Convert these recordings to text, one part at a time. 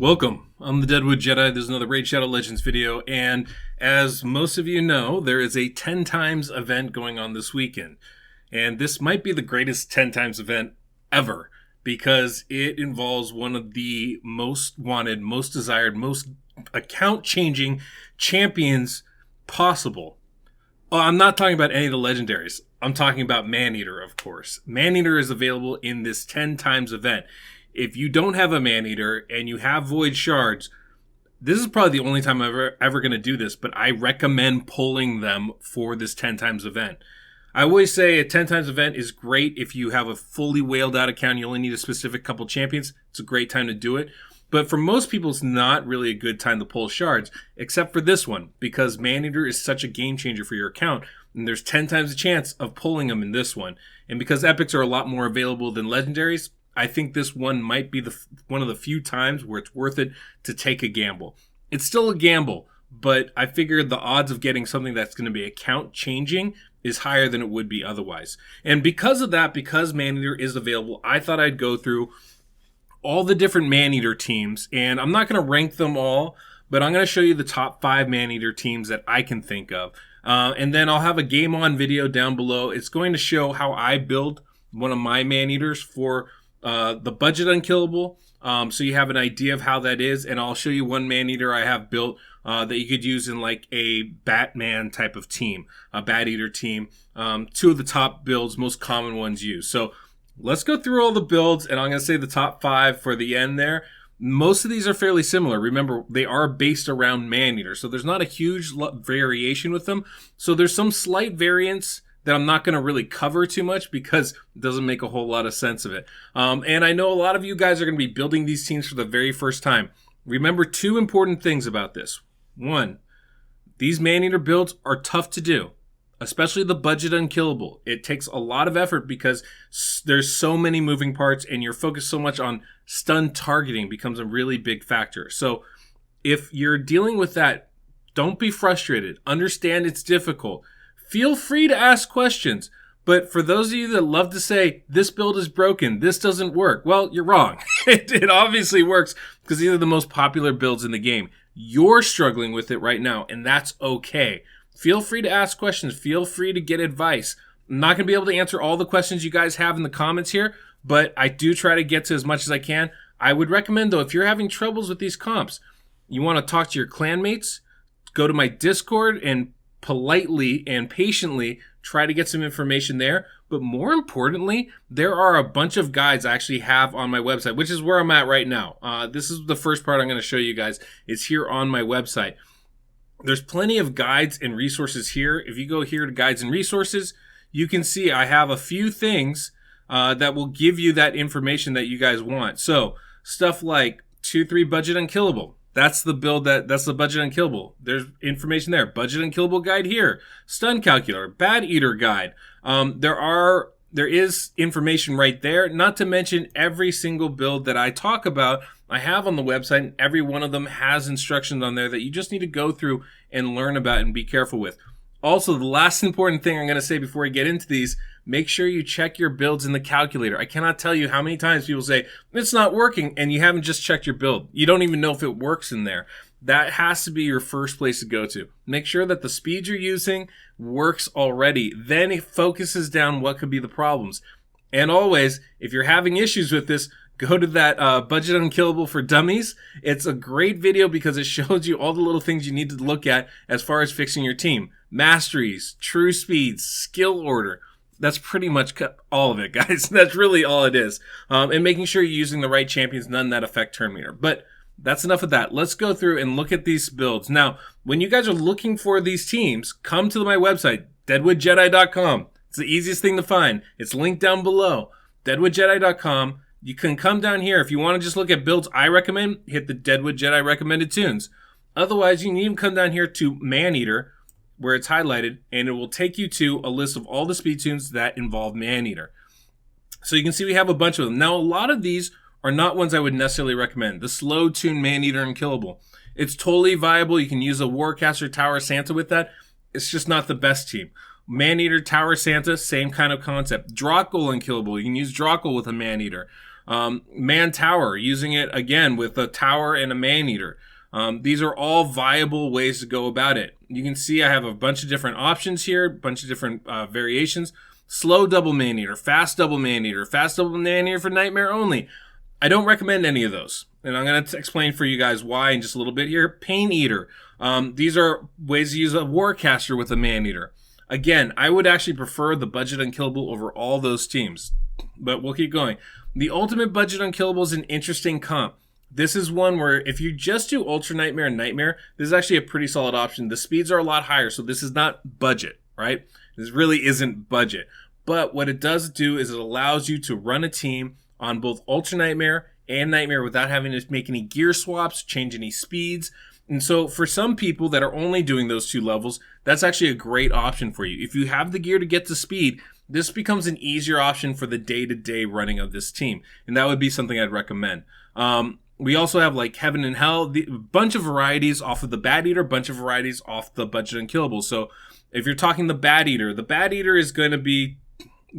Welcome, I'm the Deadwood Jedi. There's another Raid Shadow Legends video, and as most of you know, there is a 10 times event going on this weekend. And this might be the greatest 10 times event ever, because it involves one of the most wanted, most desired, most account-changing champions possible. Oh, I'm not talking about any of the legendaries. I'm talking about Maneater, of course. Maneater is available in this 10 times event. If you don't have a Maneater and you have Void Shards, this is probably the only time I'm ever going to do this, but I recommend pulling them for this 10 times event. I always say a 10 times event is great if you have a fully whaled out account. You only need a specific couple champions. It's a great time to do it. But for most people, it's not really a good time to pull shards, except for this one, because Maneater is such a game changer for your account. And there's 10 times a chance of pulling them in this one. And because epics are a lot more available than legendaries, I think this one might be one of the few times where it's worth it to take a gamble. It's still a gamble, but I figured the odds of getting something that's going to be account changing is higher than it would be otherwise. And because of that, because Maneater is available, I thought I'd go through all the different Maneater teams, and I'm not going to rank them all, but I'm going to show you the top 5 Maneater teams that I can think of. And then I'll have a game on video down below. It's going to show how I build one of my Maneaters for the budget Unkillable, so you have an idea of how that is, and I'll show you one Maneater I have built that you could use in like a Batman type of team, a Bat Eater team. 2 of the top builds, most common ones used. So let's go through all the builds, and I'm going to say the top 5 for the end there. Most of these are fairly similar. Remember, they are based around Maneater, so there's not a huge variation with them. So there's some slight variance that I'm not going to really cover too much because it doesn't make a whole lot of sense of it. And I know a lot of you guys are going to be building these teams for the very first time. Remember 2 important things about this. 1, these Maneater builds are tough to do, especially the budget Unkillable. It takes a lot of effort because there's so many moving parts and you're focused so much on stun targeting becomes a really big factor. So if you're dealing with that, don't be frustrated. Understand it's difficult. Feel free to ask questions, but for those of you that love to say, this build is broken, this doesn't work, well, you're wrong. It obviously works because these are the most popular builds in the game. You're struggling with it right now, and that's okay. Feel free to ask questions. Feel free to get advice. I'm not going to be able to answer all the questions you guys have in the comments here, but I do try to get to as much as I can. I would recommend, though, if you're having troubles with these comps, you want to talk to your clanmates, go to my Discord and politely and patiently try to get some information there. But more importantly, there are a bunch of guides I actually have on my website, which is where I'm at right now. This is the first part I'm going to show you guys. It's here on my website. There's plenty of guides and resources here. If you go here to guides and resources, you can see I have a few things that will give you that information that you guys want. So stuff like 2-3 budget Unkillable. That's the build that's the budget Unkillable. There's information there. Budget Unkillable guide here. Stun calculator, Bat Eater guide. There is information right there. Not to mention every single build that I talk about, I have on the website, and every one of them has instructions on there that you just need to go through and learn about and be careful with. Also, the last important thing I'm going to say before we get into these, make sure you check your builds in the calculator. I cannot tell you how many times people say, it's not working, and you haven't just checked your build. You don't even know if it works in there. That has to be your first place to go to. Make sure that the speed you're using works already. Then it focuses down what could be the problems. And always, if you're having issues with this, go to that Budget Unkillable for Dummies. It's a great video because it shows you all the little things you need to look at as far as fixing your team. Masteries, true speeds, skill order. That's pretty much all of it, guys. That's really all it is. And making sure you're using the right champions, none that affect turn meter. But that's enough of that. Let's go through and look at these builds. Now, when you guys are looking for these teams, come to my website, deadwoodjedi.com. It's the easiest thing to find. It's linked down below, deadwoodjedi.com. You can come down here. If you want to just look at builds I recommend, hit the Deadwood Jedi recommended tunes. Otherwise, you can even come down here to Maneater, where it's highlighted, and it will take you to a list of all the speed tunes that involve Maneater. So you can see we have a bunch of them. Now, a lot of these are not ones I would necessarily recommend. The slow tune Maneater Unkillable. It's totally viable. You can use a Warcaster Tower Santa with that. It's just not the best team. Maneater Tower Santa, same kind of concept. Draco Unkillable. You can use Draco with a Maneater. Man Tower, using it again with a Tower and a Maneater. These are all viable ways to go about it. You can see I have a bunch of different options here, a bunch of different variations. Slow double Maneater, fast double Maneater for Nightmare only. I don't recommend any of those, and I'm going to explain for you guys why in just a little bit here. Pain Eater. These are ways to use a Warcaster with a Maneater. Again, I would actually prefer the budget Unkillable over all those teams, but we'll keep going. The ultimate budget Unkillable is an interesting comp. This is one where if you just do Ultra Nightmare and Nightmare, this is actually a pretty solid option. The speeds are a lot higher, so this is not budget, right? This really isn't budget. But what it does do is it allows you to run a team on both Ultra Nightmare and Nightmare without having to make any gear swaps, change any speeds. And so for some people that are only doing those two levels, that's actually a great option for you. If you have the gear to get to speed, this becomes an easier option for the day-to-day running of this team. And that would be something I'd recommend. We also have like Heaven and Hell, a bunch of varieties off of the Bat Eater, bunch of varieties off the budget Unkillable. So if you're talking the Bat Eater is going to be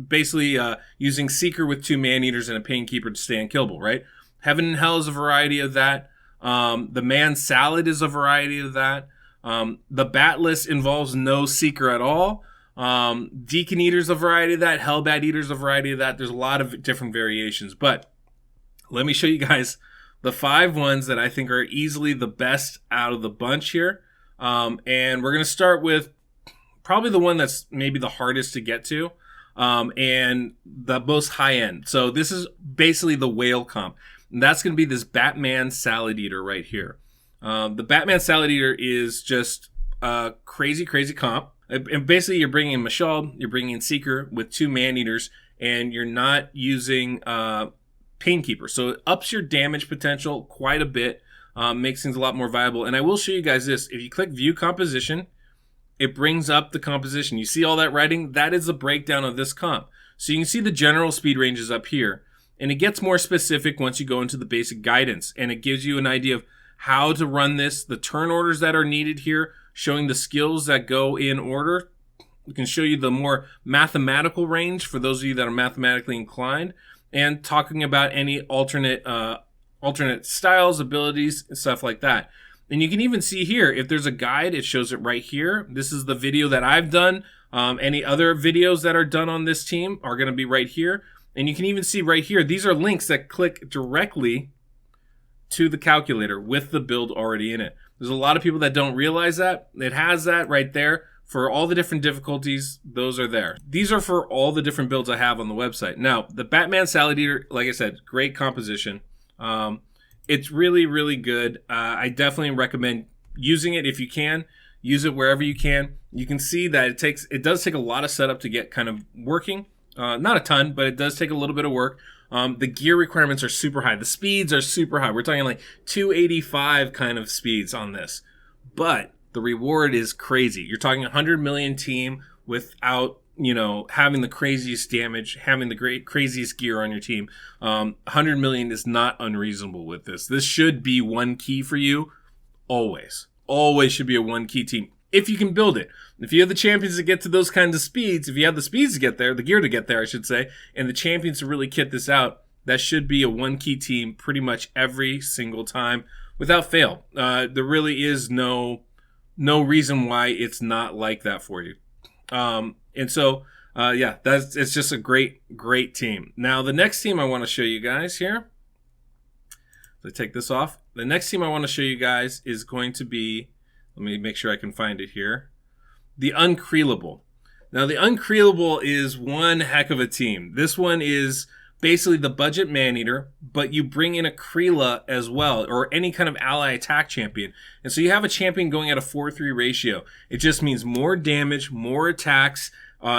basically using Seeker with 2 Man-Eaters and a Painkeeper to stay unkillable, right? Heaven and Hell is a variety of that. The Man Salad is a variety of that. The Batless involves no Seeker at all. Deacon Eater's a variety of that. Hellbat Eater's a variety of that. There's a lot of different variations. But let me show you guys the 5 ones that I think are easily the best out of the bunch here. And we're going to start with probably the one that's maybe the hardest to get to. And the most high end. So this is basically the whale comp. And that's going to be this Batman Salad Eater right here. The Batman Salad Eater is just a crazy comp. And basically you're bringing in Mashal, you're bringing in Seeker with 2 Man-Eaters, and you're not using Painkeeper. So it ups your damage potential quite a bit, makes things a lot more viable. And I will show you guys this. If you click View Composition, it brings up the composition. You see all that writing? That is the breakdown of this comp. So you can see the general speed ranges up here. And it gets more specific once you go into the basic guidance. And it gives you an idea of how to run this, the turn orders that are needed here, showing the skills that go in order. We can show you the more mathematical range for those of you that are mathematically inclined, and talking about any alternate styles, abilities, and stuff like that. And you can even see here, if there's a guide, it shows it right here. This is the video that I've done. Any other videos that are done on this team are going to be right here. And you can even see right here, these are links that click directly to the calculator with the build already in it. There's a lot of people that don't realize that. It has that right there. For all the different difficulties, those are there. These are for all the different builds I have on the website. Now, the Batman Salad Eater, like I said, great composition. It's really good. I definitely recommend using it if you can. Use it wherever you can. You can see that it does take a lot of setup to get kind of working. Not a ton, but it does take a little bit of work. The gear requirements are super high. The speeds are super high. We're talking like 285 kind of speeds on this. But the reward is crazy. You're talking 100 million team without, having the craziest damage, having the craziest gear on your team. 100 million is not unreasonable with this. This should be 1 key for you always. Always should be a 1 key team if you can build it. If you have the champions to get to those kinds of speeds, if you have the speeds to get there, the gear to get there, I should say, and the champions to really kit this out, that should be a 1 key team pretty much every single time without fail. There really is no reason why it's not like that for you. And so, it's just a great team. Now, the next team I want to show you guys here, let's take this off. The next team I want to show you guys is going to be, let me make sure I can find it here, the Unkillable. Now, the Unkillable is one heck of a team. This one is basically the budget Maneater, but you bring in a Kreela as well, or any kind of ally attack champion. And so you have a champion going at a 4-3 ratio. It just means more damage, more attacks.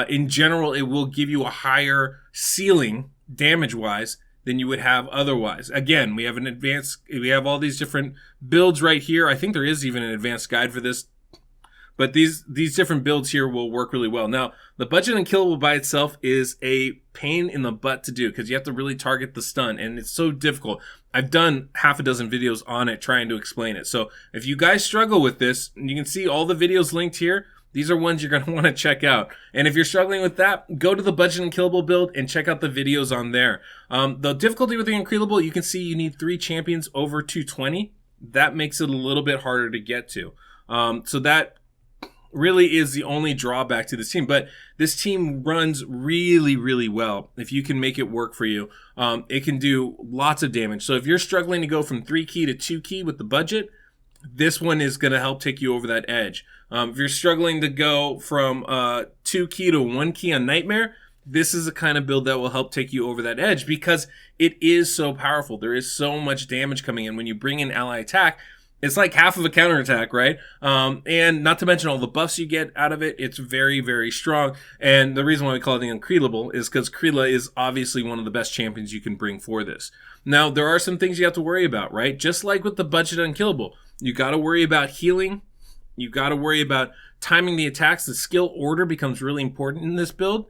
In general, it will give you a higher ceiling damage-wise than you would have otherwise. Again, we have all these different builds right here. I think there is even an advanced guide for this. But these different builds here will work really well. Now, the budget Unkillable by itself is a pain in the butt to do because you have to really target the stun, and it's so difficult. I've done half a dozen videos on it trying to explain it. So if you guys struggle with this, you can see all the videos linked here. These are ones you're going to want to check out. And if you're struggling with that, go to the Budget Unkillable build and check out the videos on there. The difficulty with the Unkillable, you can see you need 3 champions over 220. That makes it a little bit harder to get to. So that really is the only drawback to this team. But this team runs really, really well. If you can make it work for you, it can do lots of damage. So if you're struggling to go from 3 key to 2 key with the budget, this one is going to help take you over that edge. If you're struggling to go from 2 key to 1 key on Nightmare, this is the kind of build that will help take you over that edge because it is so powerful. There is so much damage coming in. When you bring in ally attack, it's like half of a counterattack, right? And not to mention all the buffs you get out of it. It's very, very strong. And the reason why we call it the Unkillable is because Krila is obviously one of the best champions you can bring for this. Now, there are some things you have to worry about, right? Just like with the Budget Unkillable, you got to worry about healing. You got to worry about timing the attacks. The skill order becomes really important in this build.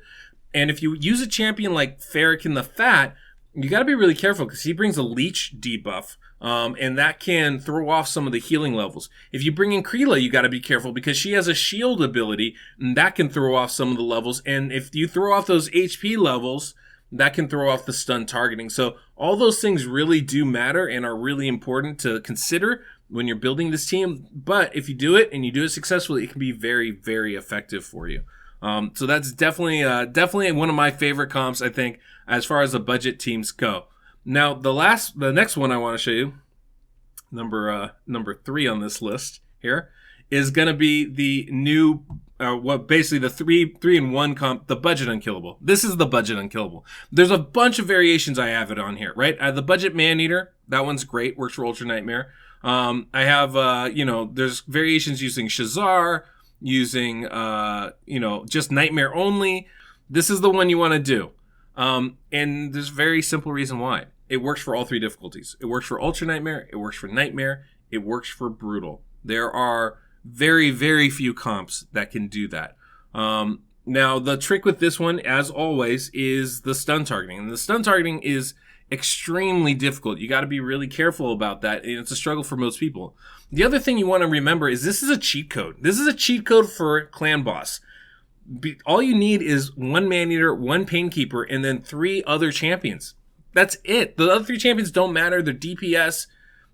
And if you use a champion like Farrakhan the Fat, you got to be really careful because he brings a leech debuff. And that can throw off some of the healing levels. If you bring in Krila, you got to be careful because she has a shield ability, and that can throw off some of the levels. And if you throw off those HP levels, that can throw off the stun targeting. So all those things really do matter and are really important to consider when you're building this team. But if you do it and you do it successfully, it can be very, very effective for you. So that's definitely one of my favorite comps, I think, as far as the budget teams go. Now, the next one I want to show you, number 3 on this list here, is going to be the new, basically the 3-in-1 comp, the Budget Unkillable. This is the Budget Unkillable. There's a bunch of variations I have it on here, right? The Budget Maneater, that one's great, works for Ultra Nightmare. I have, there's variations using Shazar, using, just Nightmare only. This is the one you want to do. And there's a very simple reason why. It works for all 3 difficulties. It works for Ultra Nightmare, it works for Nightmare, it works for Brutal. There are very, very few comps that can do that. Now, the trick with this one, as always, is the stun targeting. And the stun targeting is extremely difficult. You got to be really careful about that, and it's a struggle for most people. The other thing you want to remember is this is a cheat code. This is a cheat code for Clan Boss. All you need is 1 Maneater, 1 Painkeeper, and then 3 other champions. That's it. The other 3 champions don't matter. Their DPS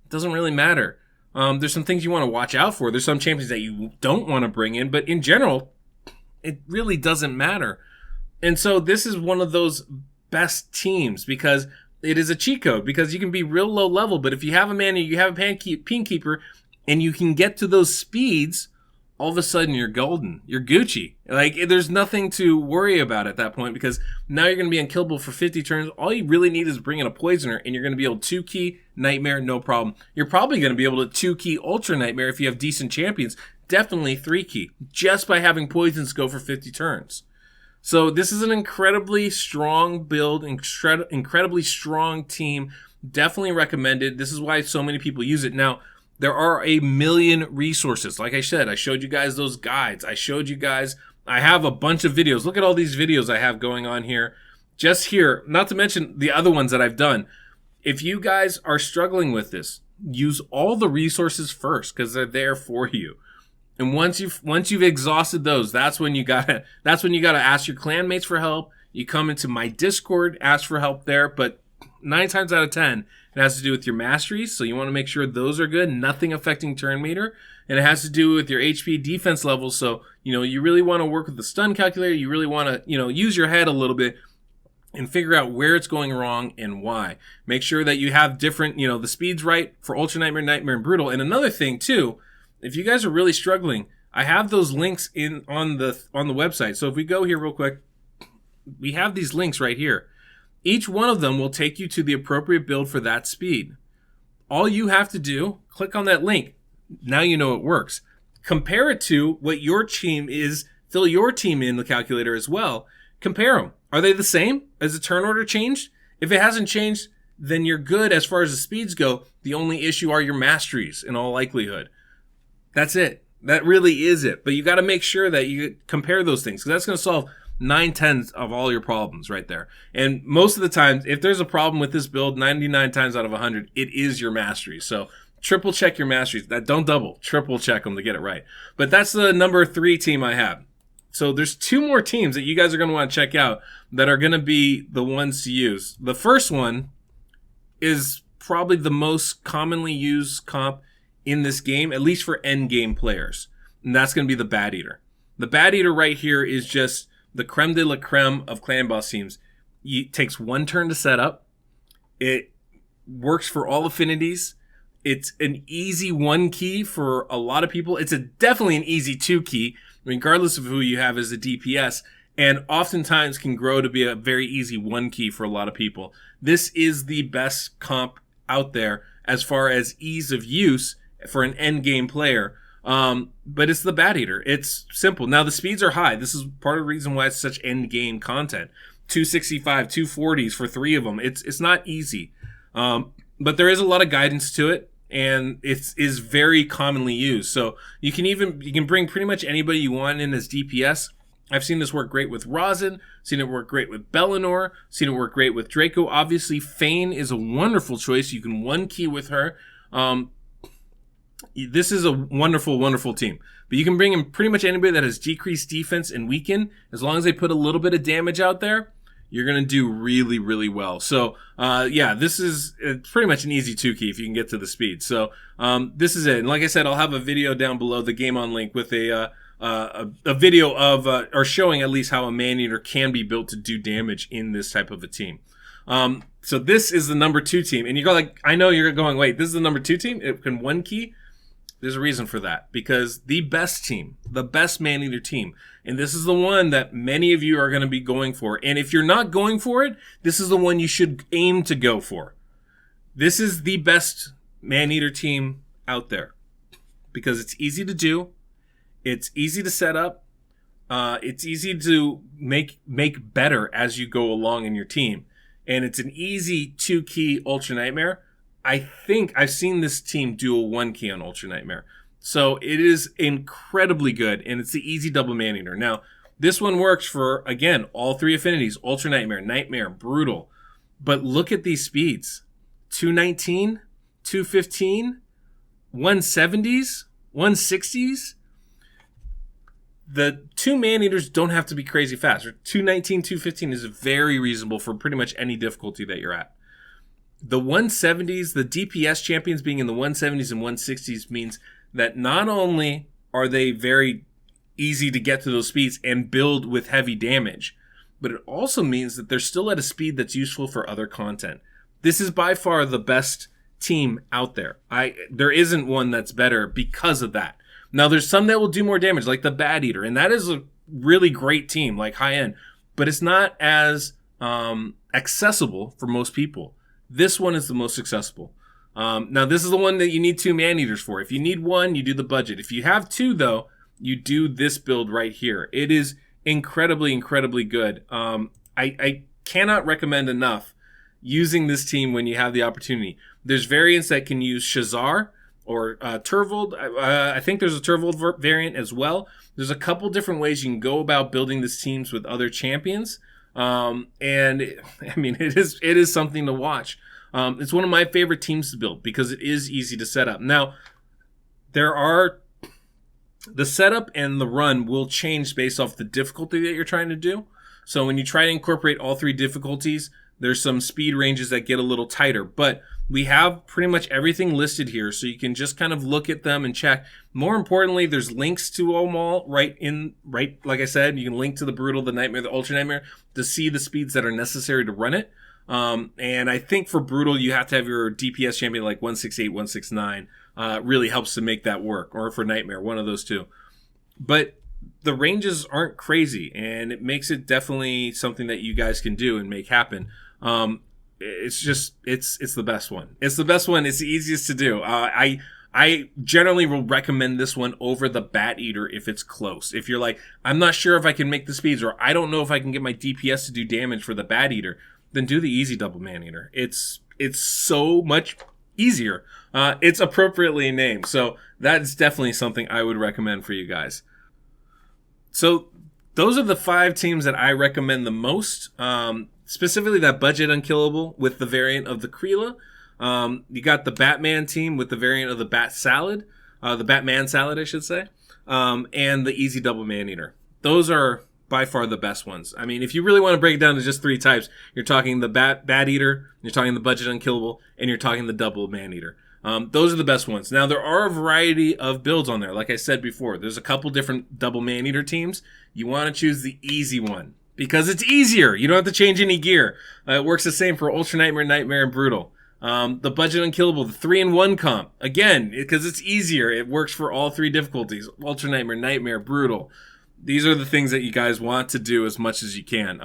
doesn't really matter. There's some things you want to watch out for. There's some champions that you don't want to bring in, but in general, it really doesn't matter. And so this is one of those best teams because it is a cheat code, because you can be real low level, but if you have a Maneater, you have a Painkeeper, and you can get to those speeds, all of a sudden you're golden. You're Gucci. Like, there's nothing to worry about at that point because now you're going to be unkillable for 50 turns. All you really need is bring in a Poisoner, and you're going to be able to 2-key Nightmare, no problem. You're probably going to be able to 2-key Ultra Nightmare if you have decent champions. Definitely 3-key, just by having Poisons go for 50 turns. So this is an incredibly strong build, incredibly strong team. Definitely recommended. This is why so many people use it. Now, there are a million resources. Like I said, I showed you guys those guides. I have a bunch of videos. Look at all these videos I have going on here. Just here, not to mention the other ones that I've done. If you guys are struggling with this, use all the resources first because they're there for you. And once you've exhausted those, that's when you gotta ask your clanmates for help. You come into my Discord, ask for help there, but 9 times out of 10, it has to do with your masteries, so you want to make sure those are good, nothing affecting turn meter. And it has to do with your HP defense levels, so you really want to work with the stun calculator. You really want to use your head a little bit and figure out where it's going wrong and why. Make sure that you have different, the speeds right for Ultra Nightmare, Nightmare, and Brutal. And another thing too, if you guys are really struggling, I have those links on the website. So if we go here real quick, we have these links right here. Each one of them will take you to the appropriate build for that speed. All you have to do, click on that link. Now you know it works. Compare it to what your team is. Fill your team in the calculator as well. Compare them. Are they the same? Has the turn order changed? If it hasn't changed, then you're good as far as the speeds go. The only issue are your masteries in all likelihood. That's it. That really is it. But you got to make sure that you compare those things, because that's going to solve 9/10 of all your problems right there. And most of the time, if there's a problem with this build, 99 times out of 100, it is your mastery. So triple check your masteries. That don't double, triple check them to get it right. But that's the number 3 team I have. So there's 2 more teams that you guys are going to want to check out that are going to be the ones to use. The first one is probably the most commonly used comp in this game, at least for end game players. And that's going to be the Bat Eater. The Bat Eater right here is just the creme de la creme of clan boss teams. It takes 1 turn to set up. It works for all affinities. It's an easy 1 key for a lot of people. It's definitely an easy 2 key, regardless of who you have as a DPS, and oftentimes can grow to be a very easy 1 key for a lot of people. This is the best comp out there as far as ease of use for an end game player. But it's the Bat Eater. It's simple. Now the speeds are high. This is part of the reason why it's such end game content. 265, 240s for 3 of them. It's not easy. But there is a lot of guidance to it, and it is very commonly used. So you can bring pretty much anybody you want in as DPS. I've seen this work great with Rosin, seen it work great with Bellinor, seen it work great with Draco. Obviously, Fane is a wonderful choice. You can 1 key with her. This is a wonderful, wonderful team. But you can bring in pretty much anybody that has decreased defense and weaken. As long as they put a little bit of damage out there, you're going to do really, really well. So, yeah, this is pretty much an easy 2 key if you can get to the speed. So, this is it. And like I said, I'll have a video down below, the Game On link, with a video of, or showing at least how a Maneater can be built to do damage in this type of a team. So this is the number 2 team. And you're like, I know you're going, wait, this is the number 2 team? It can 1 key? There's a reason for that, because the best team, the best Maneater team, and this is the one that many of you are going to be going for. And if you're not going for it, this is the one you should aim to go for. This is the best Maneater team out there because it's easy to do. It's easy to set up. It's easy to make better as you go along in your team. And it's an easy 2 key Ultra Nightmare. I think I've seen this team do a 1 key on Ultra Nightmare. So it is incredibly good, and it's the easy double Maneater. Now, this one works for, again, all 3 affinities, Ultra Nightmare, Nightmare, Brutal. But look at these speeds. 219, 215, 170s, 160s. The 2 Maneaters don't have to be crazy fast. 219, 215 is very reasonable for pretty much any difficulty that you're at. The 170s, the DPS champions being in the 170s and 160s means that not only are they very easy to get to those speeds and build with heavy damage, but it also means that they're still at a speed that's useful for other content. This is by far the best team out there. There isn't one that's better because of that. Now, there's some that will do more damage, like the Bat Eater, and that is a really great team, like high end, but it's not as accessible for most people. This one is the most accessible. Now, this is the one that you need 2 Maneaters for. If you need 1, you do the budget. If you have 2, though, you do this build right here. It is incredibly, incredibly good. I cannot recommend enough using this team when you have the opportunity. There's variants that can use Shazar or Turvold. I think there's a Turvold variant as well. There's a couple different ways you can go about building these teams with other champions. And I mean, it is something to watch. It's one of my favorite teams to build because it is easy to set up. Now, the setup and the run will change based off the difficulty that you're trying to do. So when you try to incorporate all 3 difficulties, there's some speed ranges that get a little tighter, but we have pretty much everything listed here, so you can just kind of look at them and check. More importantly, there's links to them all right, like I said, you can link to the Brutal, the Nightmare, the Ultra Nightmare to see the speeds that are necessary to run it. And I think for Brutal, you have to have your DPS champion like 168, 169. Really helps to make that work, or for Nightmare, one of those 2. But the ranges aren't crazy, and it makes it definitely something that you guys can do and make happen. It's the best one. It's the best one. It's the easiest to do. I generally will recommend this one over the Bat Eater if it's close. If you're like, I'm not sure if I can make the speeds, or I don't know if I can get my DPS to do damage for the Bat Eater, then do the easy double Maneater. It's so much easier. It's appropriately named. So that's definitely something I would recommend for you guys. So those are the 5 teams that I recommend the most. Specifically that budget Unkillable with the variant of the Krila. You got the Batman team with the variant of the Bat Salad, the Batman Salad, I should say, and the Easy Double Maneater. Those are by far the best ones. I mean, if you really want to break it down to just 3 types, you're talking the Bat Eater, you're talking the Budget Unkillable, and you're talking the Double Maneater. Those are the best ones. Now, there are a variety of builds on there. Like I said before, there's a couple different Double Maneater teams. You want to choose the easy one because it's easier. You don't have to change any gear. It works the same for Ultra Nightmare, Nightmare, and Brutal. The Budget Unkillable, the 3-in-1 comp. Again, because it's easier. It works for all 3 difficulties. Ultra Nightmare, Nightmare, Brutal. These are the things that you guys want to do as much as you can.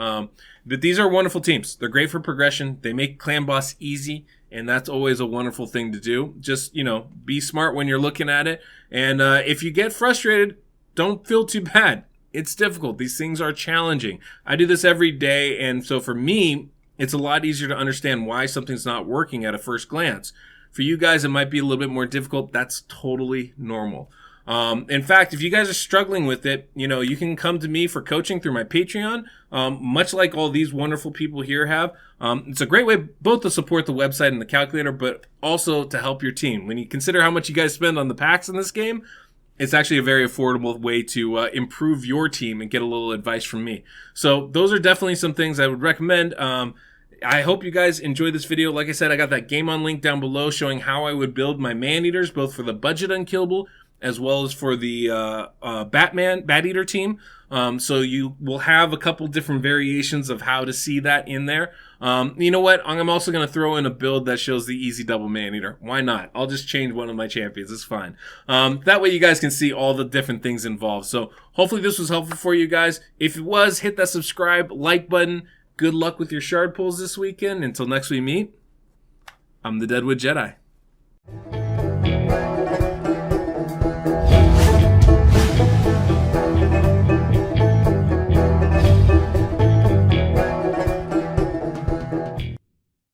But these are wonderful teams. They're great for progression. They make Clan Boss easy, and that's always a wonderful thing to do. Just, be smart when you're looking at it. And if you get frustrated, don't feel too bad. It's difficult. These things are challenging. I do this every day, and so for me, it's a lot easier to understand why something's not working at a first glance. For you guys, it might be a little bit more difficult. That's totally normal. In fact, if you guys are struggling with it, you can come to me for coaching through my Patreon, much like all these wonderful people here have. It's a great way both to support the website and the calculator, but also to help your team. When you consider how much you guys spend on the packs in this game, it's actually a very affordable way to improve your team and get a little advice from me. So those are definitely some things I would recommend. I hope you guys enjoyed this video. Like I said, I got that Game On link down below showing how I would build my Maneaters, both for the Budget Unkillable as well as for the Bat Eater team. So you will have a couple different variations of how to see that in there. You know what? I'm also going to throw in a build that shows the Easy Double Maneater. Why not? I'll just change one of my champions. It's fine. That way you guys can see all the different things involved. So hopefully this was helpful for you guys. If it was, hit that subscribe, like button. Good luck with your shard pulls this weekend. Until next we meet, I'm the Deadwood Jedi.